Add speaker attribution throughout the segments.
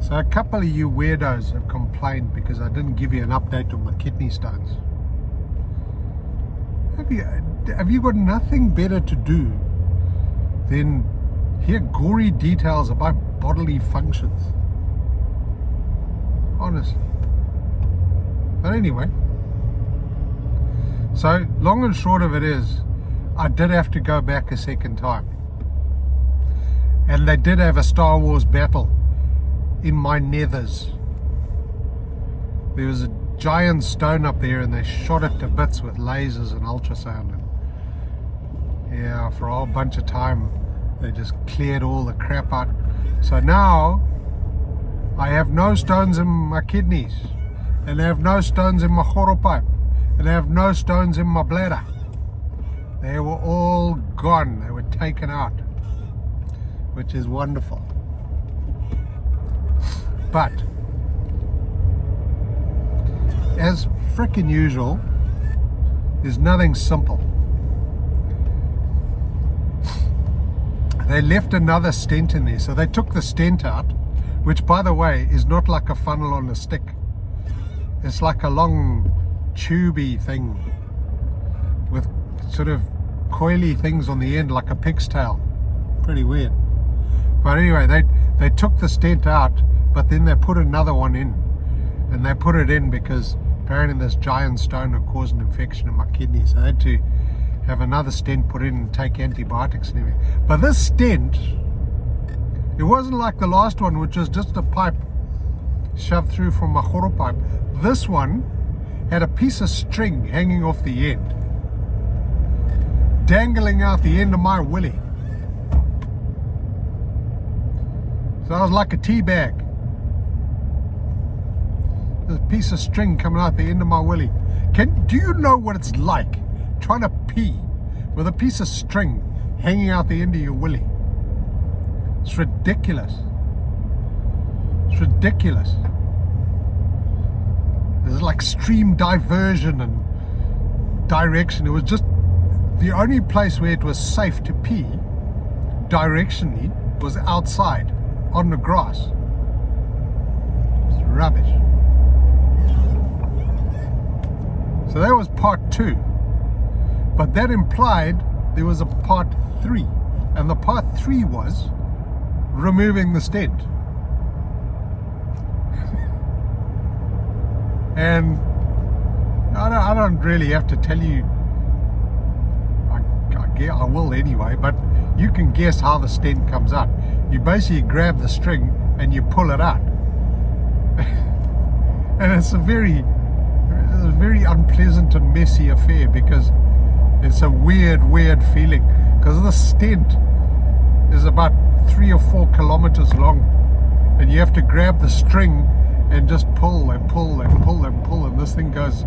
Speaker 1: So a couple of you weirdos have complained because I didn't give you an update on my kidney stones. Have you got nothing better to do than hear gory details about bodily functions? Honestly. But anyway, so long and short of it is, I did have to go back a second time. And they did have a Star Wars battle in my nethers. There was a giant stone up there and they shot it to bits with lasers and ultrasound. And yeah, for a whole bunch of time they just cleared all the crap out. So now I have no stones in my kidneys, and I have no stones in my horopipe, and I have no stones in my bladder. They were all gone. They were taken out, which is wonderful. But as frickin' usual, there's nothing simple. They left another stent in there, so they took the stent out, which by the way is not like a funnel on a stick. It's like a long tubey thing with sort of coily things on the end like a pig's tail. Pretty weird. But anyway, they took the stent out, but then they put another one in. And they put it in because apparently this giant stone had caused an infection in my kidneys. So I had to have another stent put in and take antibiotics and everything. But this stent, it wasn't like the last one, which was just a pipe shoved through from my horopipe. This one had a piece of string hanging off the end, dangling out the end of my willy. So I was like a tea bag. There's a piece of string coming out the end of my willy. Do you know what it's like trying to pee with a piece of string hanging out the end of your willy? It's ridiculous. It's ridiculous. There's like stream diversion and direction. It was just the only place where it was safe to pee directionally was outside on the grass. It's rubbish. So that was part 2. But that implied there was a part 3. And the part 3 was removing the stent. And I don't really have to tell you, I will anyway, but you can guess how the stent comes out. You basically grab the string and you pull it out. And it's a very unpleasant and messy affair because it's a weird feeling, because the stent is about 3 or 4 kilometers long and you have to grab the string and just pull and pull and pull and pull, and this thing goes,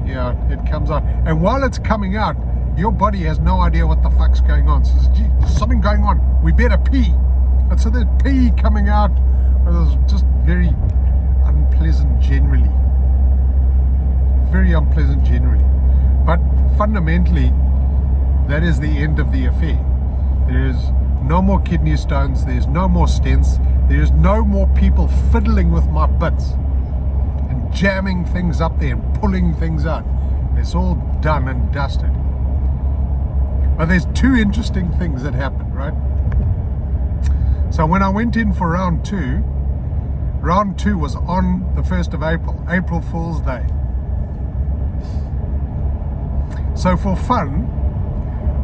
Speaker 1: yeah, it comes out. And while it's coming out, your body has no idea what the fuck's going on. So gee, there's something going on, we better pee. And so there's pee coming out. It's just very unpleasant generally. Very unpleasant generally. But fundamentally, that is the end of the affair. There is no more kidney stones, there's no more stents, there's no more people fiddling with my bits and jamming things up there and pulling things out. It's all done and dusted. But there's 2 interesting things that happened, right? So when I went in for round 2 was on the 1st of April, April Fool's Day. So for fun,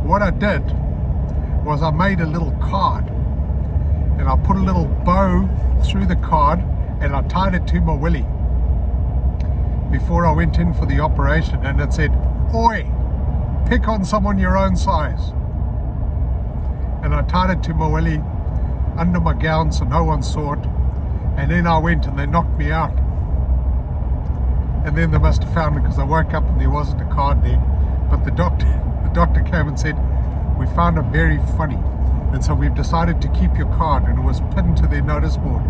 Speaker 1: what I did was I made a little card and I put a little bow through the card and I tied it to my willy before I went in for the operation, and it said, "Oi, pick on someone your own size." And I tied it to my willy under my gown so no one saw it, and then I went and they knocked me out. And then they must have found it because I woke up and there wasn't a card there. But the doctor came and said, "We found it very funny, and so we've decided to keep your card," and it was pinned to their notice board.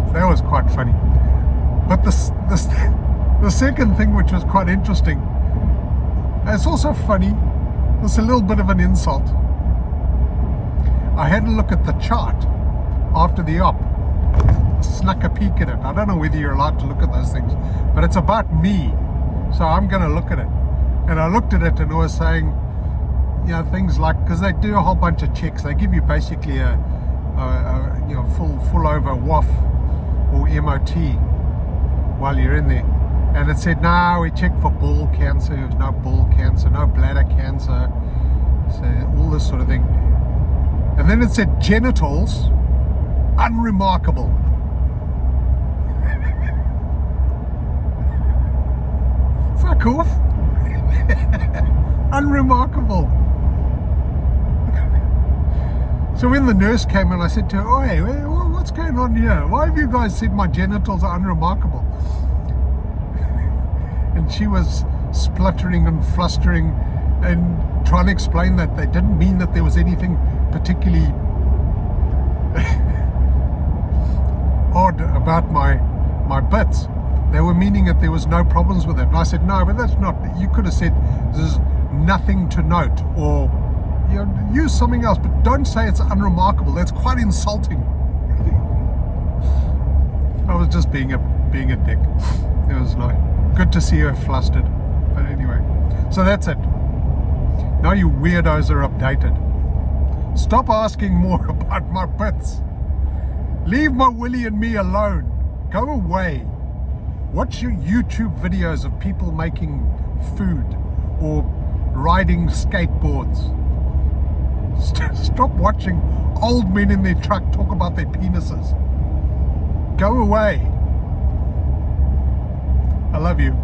Speaker 1: So that was quite funny. But the second thing, which was quite interesting, it's also funny, it's a little bit of an insult. I had a look at the chart after the op. Snuck a peek at it. I don't know whether you're allowed to look at those things, but it's about me, so I'm going to look at it. And I looked at it and it was saying, you know, things like, because they do a whole bunch of checks. They give you basically a you know, full over WAF or MOT while you're in there. And it said, no, we checked for ball cancer. There was no ball cancer, no bladder cancer, so all this sort of thing. And then it said genitals unremarkable. Fuck off. Unremarkable. So when the nurse came in, I said to her, "Oh, hey, what's going on here? Why have you guys said my genitals are unremarkable?" And she was spluttering and flustering and trying to explain that they didn't mean that there was anything particularly odd about my bits. They were meaning that there was no problems with it. And I said, no, but that's not, you could have said there's nothing to note, or you know, use something else, but don't say it's unremarkable. That's quite insulting. I was just being a dick. It was like, good to see her flustered. But anyway, so that's it. Now you weirdos are updated. Stop asking more about my bits. Leave my Willie and me alone. Go away. Watch your YouTube videos of people making food or riding skateboards. Stop watching old men in their truck talk about their penises. Go away. I love you.